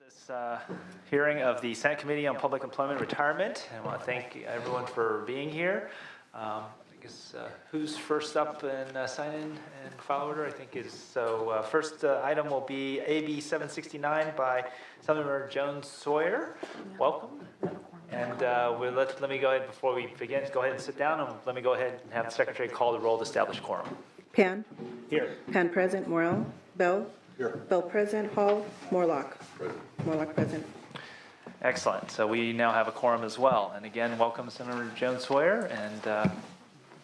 This hearing of the Senate Committee on Public Employment and Retirement. I want to thank everyone for being here. I guess who's first up in sign in and file order, I think is, so first item will be AB 769 by Senator Jones Sawyer. Welcome. And let me go ahead, before we begin, go ahead and sit down, and let me go ahead and have the Secretary call the roll to establish quorum. Pan. Here. Pan present. Morrell. Bell. Here. Bell present. Hall. Morlock. Present. Morlock present. Excellent. So we now have a quorum as well. And again, welcome Senator Jones Sawyer, and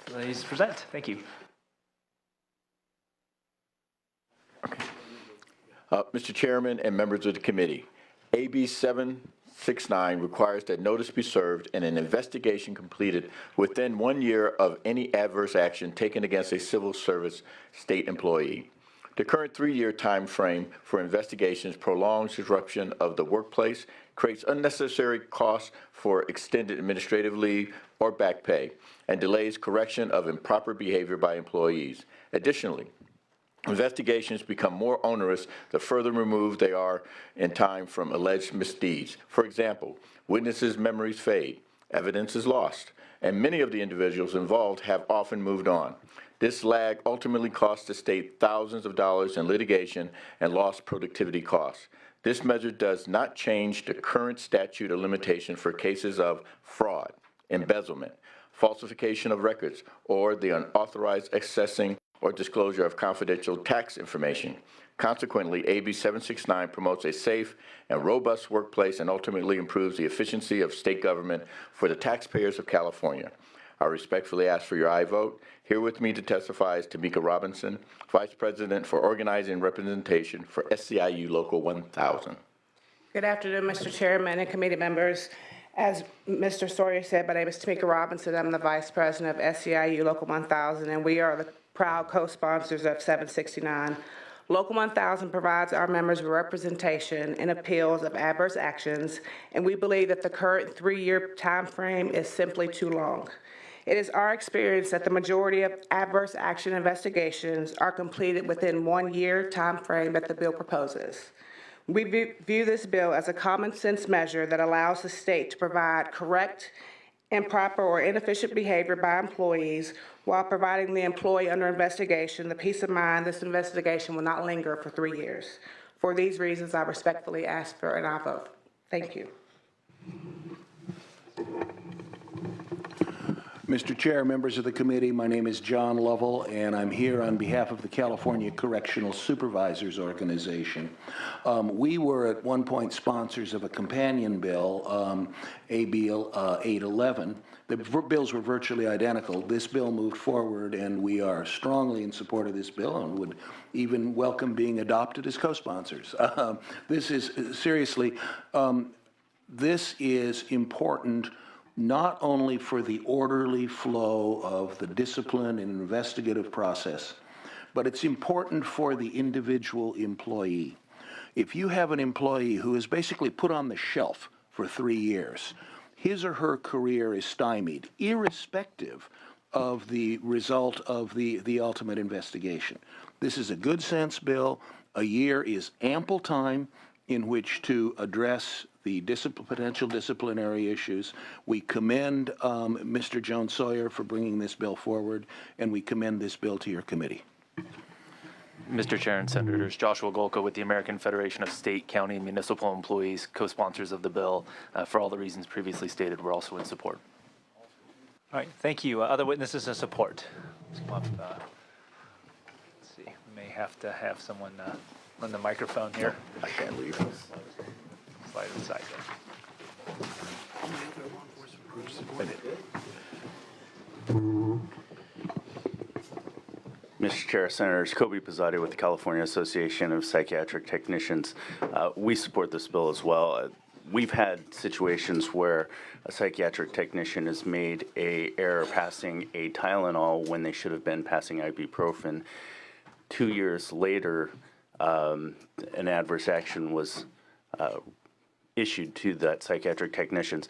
please present. Thank you. Okay. Mr. Chairman and members of the committee, AB 769 requires that notice be served and an investigation completed within 1 year of any adverse action taken against a civil service state employee. The current 3-year time frame for investigations prolongs disruption of the workplace, creates unnecessary costs for extended administrative leave or back pay, and delays correction of improper behavior by employees. Additionally, investigations become more onerous the further removed they are in time from alleged misdeeds. For example, witnesses' memories fade, evidence is lost, and many of the individuals involved have often moved on. This lag ultimately costs the state thousands of dollars in litigation and lost productivity costs. This measure does not change the current statute of limitation for cases of fraud, embezzlement, falsification of records, or the unauthorized accessing or disclosure of confidential tax information. Consequently, AB 769 promotes a safe and robust workplace and ultimately improves the efficiency of state government for the taxpayers of California. I respectfully ask for your aye vote. Here with me to testify is Tamika Robinson, Vice President for Organizing and Representation for SEIU Local 1000. Good afternoon, Mr. Chairman and committee members. As Mr. Sawyer said, my name is Tamika Robinson. I'm the Vice President of SEIU Local 1000, and we are the proud co-sponsors of 769. Local 1000 provides our members with representation in appeals of adverse actions, and we believe that the current 3-year time frame is simply too long. It is our experience that the majority of adverse action investigations are completed within 1 year time frame that the bill proposes. We view this bill as a common sense measure that allows the state to provide correct, improper, or inefficient behavior by employees while providing the employee under investigation the peace of mind this investigation will not linger for 3 years. For these reasons, I respectfully ask for an aye vote. Thank you. Mr. Chair, members of the committee, my name is John Lovell, and I'm here on behalf of the California Correctional Supervisors Organization. We were at one point sponsors of a companion bill, AB 811. The bills were virtually identical. This bill moved forward, and we are strongly in support of this bill and would even welcome being adopted as co-sponsors. This is, seriously, this is important not only for the orderly flow of the discipline and investigative process, but it's important for the individual employee. If you have an employee who is basically put on the shelf for 3 years, his or her career is stymied, irrespective of the result of the ultimate investigation. This is a good sense bill. A year is ample time in which to address the potential disciplinary issues. We commend Mr. Jones Sawyer for bringing this bill forward, and we commend this bill to your committee. Mr. Chair and Senators, Joshua Golka with the American Federation of State, County, and Municipal Employees, co-sponsors of the bill. For all the reasons previously stated, we're also in support. All right, thank you. Other witnesses of support? Let's come up, let's see, we may have to have someone on the microphone here. I can't leave. Slide aside Mr. Chair, Senators, Kobe Pizzati with the California Association of Psychiatric Technicians. We support this bill as well. We've had situations where a psychiatric technician has made an error passing a Tylenol when they should have been passing ibuprofen. 2 years later, an adverse action was issued to that psychiatric technicians.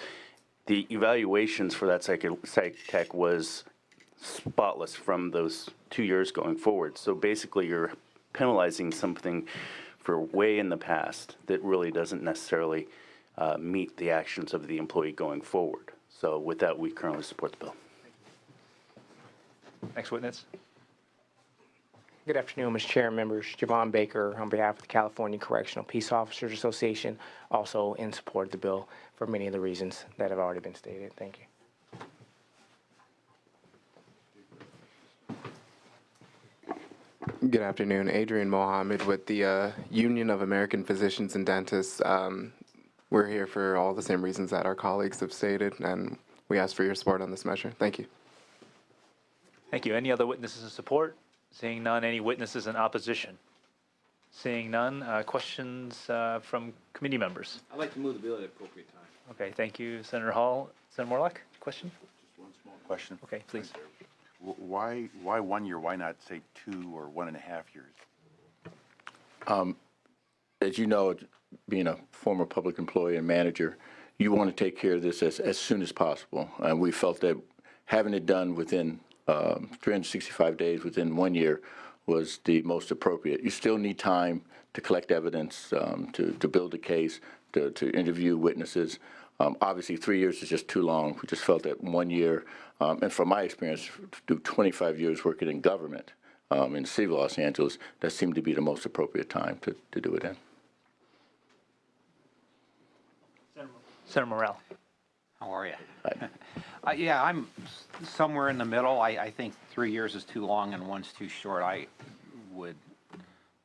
The evaluations for that psych tech was spotless from those 2 years going forward. So basically, you're penalizing something for way in the past that really doesn't necessarily meet the actions of the employee going forward. So with that, we currently support the bill. Next witness. Good afternoon, Mr. Chair and members. Javon Baker on behalf of the California Correctional Peace Officers Association, also in support of the bill for many of the reasons that have already been stated. Thank you. Good afternoon. Adrian Mohammed with the Union of American Physicians and Dentists. We're here for all the same reasons that our colleagues have stated, and we ask for your support on this measure. Thank you. Thank you. Any other witnesses in support? Seeing none, any witnesses in opposition? Seeing none, questions from committee members? I'd like to move the bill at the appropriate time. Okay, thank you, Senator Hall. Senator Morlock, question? Just one small question. Okay, please. Why 1 year? Why not say 2 or 1.5 years? As you know, being a former public employee and manager, you want to take care of this as soon as possible. And we felt that having it done within 365 days, within 1 year, was the most appropriate. You still need time to collect evidence, to build a case, to interview witnesses. Obviously, 3 years is just too long. We just felt that 1 year, and from my experience, to do 25 years working in government in the city of Los Angeles, that seemed to be the most appropriate time to do it in. Senator Morrell. How are you? Yeah, I'm somewhere in the middle. I think 3 years is too long and 1's too short. I would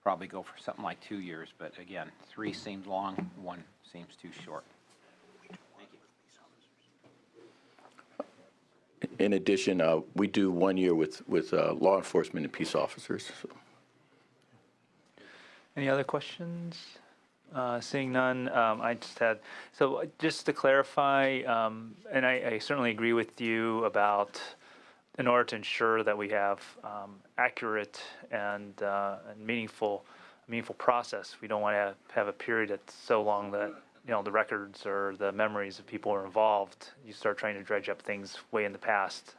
probably go for something like 2 years, but again, 3 seems long, 1 seems too short. Thank you. In addition, we do 1 year with law enforcement and peace officers. So. Any other questions? Seeing none, I just had, so just to clarify, and I certainly agree with you about, in order to ensure that we have accurate and meaningful process, we don't want to have a period that's so long that, you know, the records or the memories of people who are involved, you start trying to dredge up things way in the past.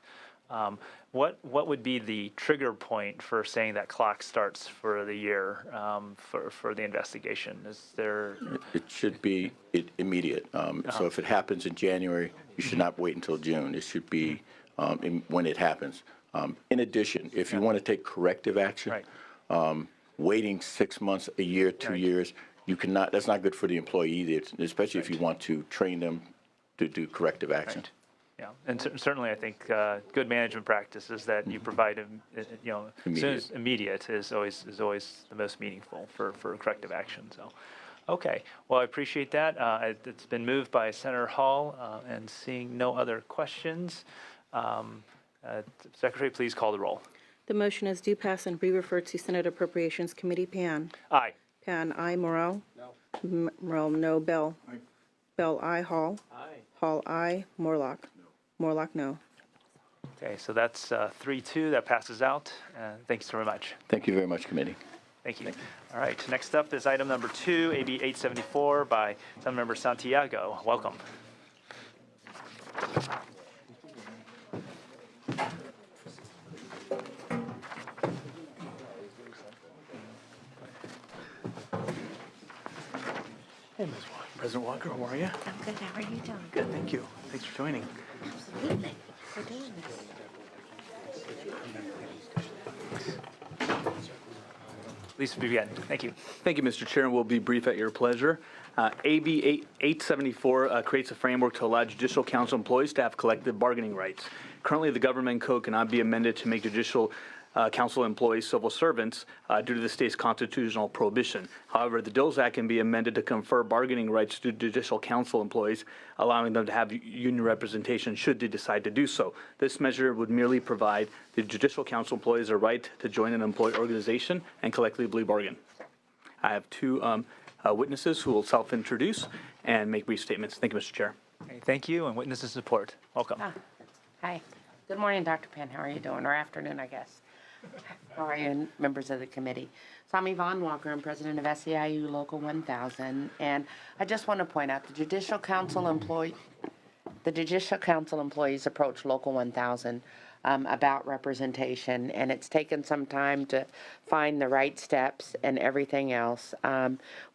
What would be the trigger point for saying that clock starts for the year for the investigation? Is there? It should be immediate. So if it happens in January, you should not wait until June. It should be when it happens. In addition, if you want to take corrective action, Right. Waiting 6 months, a year, 2 years, you cannot. That's not good for the employee either, especially if you want to train them to do corrective action. Right. Yeah, and certainly I think good management practice is that you provide, you know, immediate is always the most meaningful for corrective action. So, okay, well I appreciate that. It's been moved by Senator Hall, and seeing no other questions, Secretary, please call the roll. The motion is do pass and be referred to Senate Appropriations Committee. Pan. Aye. Pan, aye. Morrell? No. Morrell, no. Bell? Aye. Bell, aye. Hall? Aye. Hall, aye. Morlock? Morlock, no. Okay, so that's 3-2. That passes out. Thank you so very much. Thank you very much, committee. Thank you. All right, next up is item number 2, AB 874 by Councilmember Santiago. Welcome. Hey, Ms. Walker. President Walker, how are you? I'm good. How are you doing? Good, thank you. Thanks for joining. Absolutely. For doing this. Please begin. Thank you. Thank you, Mr. Chair, and we'll be brief at your pleasure. AB 874 creates a framework to allow Judicial Council employees to have collective bargaining rights. Currently, the government code cannot be amended to make Judicial Council employees civil servants due to the state's constitutional prohibition. However, the DOLS Act can be amended to confer bargaining rights to Judicial Council employees, allowing them to have union representation should they decide to do so. This measure would merely provide the Judicial Council employees a right to join an employee organization and collectively bargain. I have two witnesses who will self-introduce and make brief statements. Thank you, Mr. Chair. Okay, thank you, and witnesses support. Welcome. Hi. Good morning, Dr. Penn. How are you doing? Or afternoon, I guess. How are you, members of the committee? So I'm Yvonne Walker. I'm president of SEIU Local 1000. And I just want to point out the Judicial Council employees approach Local 1000 about representation, and it's taken some time to find the right steps and everything else.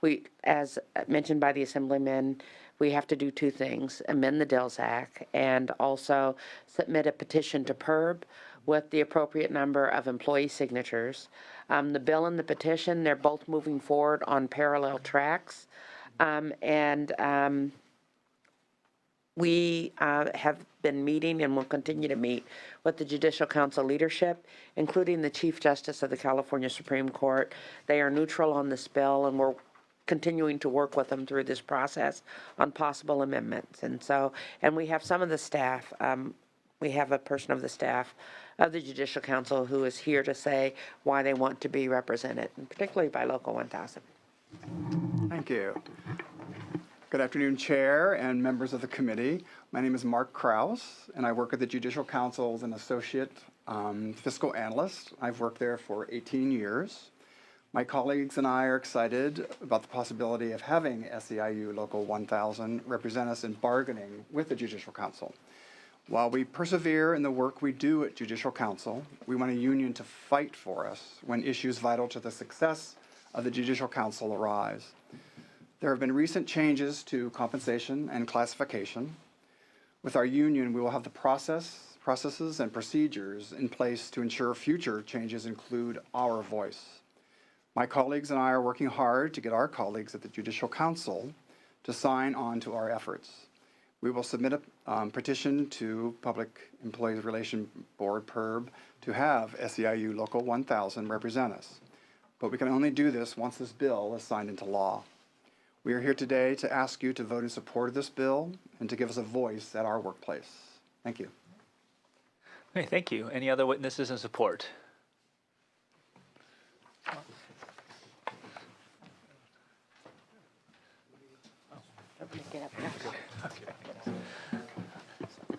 We, as mentioned by the Assemblyman, we have to do two things: amend the DILS Act and also submit a petition to PERB with the appropriate number of employee signatures. The bill and the petition, they're both moving forward on parallel tracks. We have been meeting and will continue to meet with the Judicial Council leadership, including the Chief Justice of the California Supreme Court. They are neutral on this bill, and we're continuing to work with them through this process on possible amendments. And we have some of the staff, we have a person of the staff of the Judicial Council who is here to say why they want to be represented, and particularly by Local 1000. Thank you. Good afternoon, Chair and members of the committee. My name is Mark Kraus, and I work at the Judicial Council as an associate fiscal analyst. I've worked there for 18 years. My colleagues and I are excited about the possibility of having SEIU Local 1000 represent us in bargaining with the Judicial Council. While we persevere in the work we do at Judicial Council, we want a union to fight for us when issues vital to the success of the Judicial Council arise. There have been recent changes to compensation and classification. With our union, we will have the processes and procedures in place to ensure future changes include our voice. My colleagues and I are working hard to get our colleagues at the Judicial Council to sign on to our efforts. We will submit a petition to Public Employees Relation Board, PERB, to have SEIU Local 1000 represent us. But we can only do this once this bill is signed into law. We are here today to ask you to vote in support of this bill and to give us a voice at our workplace. Thank you. Okay, thank you. Any other witnesses in support?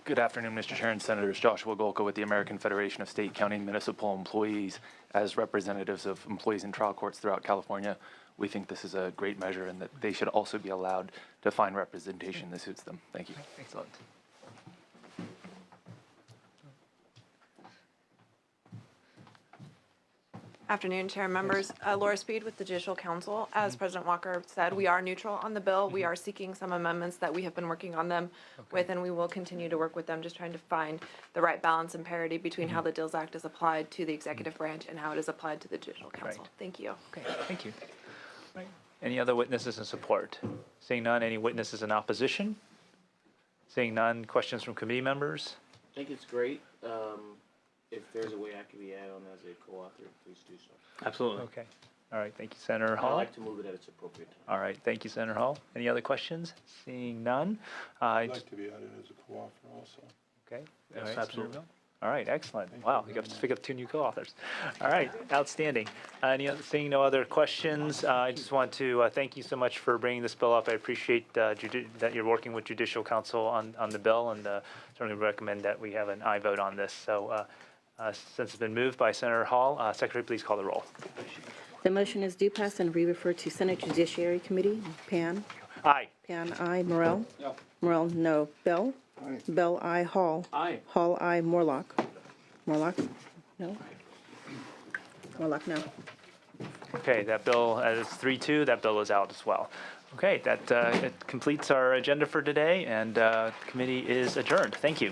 Good afternoon, Mr. Chair and Senators. Joshua Golka with the American Federation of State, County, and Municipal Employees. As representatives of employees in trial courts throughout California, we think this is a great measure and that they should also be allowed to find representation that suits them. Thank you. Excellent. Afternoon, Chair, members. Laura Speed with the Judicial Council. As President Walker said, we are neutral on the bill. We are seeking some amendments that we have been working on them with, and we will continue to work with them, just trying to find the right balance and parity between how the DILS Act is applied to the executive branch and how it is applied to the Judicial Council. Right. Thank you. Okay, thank you. Right. Any other witnesses in support? Seeing none, any witnesses in opposition? Seeing none, questions from committee members? I think it's great. If there's a way I can be added on as a co-author, please do so. Absolutely. Okay. All right, thank you, Senator I'd Hall. like to move it at its appropriate time. All right, thank you, Senator Hall. Any other questions? Seeing none. I'd like to be added as a co-author also. Okay. Yes, All right, Senator absolutely. Bill. All right, excellent. Wow, you got to pick up 2 new co-authors. All right, outstanding. Seeing no other questions, I just want to thank you so much for bringing this bill up. I appreciate that you're working with Judicial Council on the bill, and certainly recommend that we have an aye vote on this. So since it's been moved by Senator Hall, Secretary, please call the roll. The motion is due pass and re-referred to Senate Judiciary Committee. Pan? Aye. Pan, aye. Morel? No. Morel, no. Bell? Aye. Bell, aye. Hall? Aye. Hall, aye. Morlock? Morlock? No. Morlock, no. Okay, that bill is 3-2. That bill is out as well. Okay, that it completes our agenda for today, and the committee is adjourned. Thank you.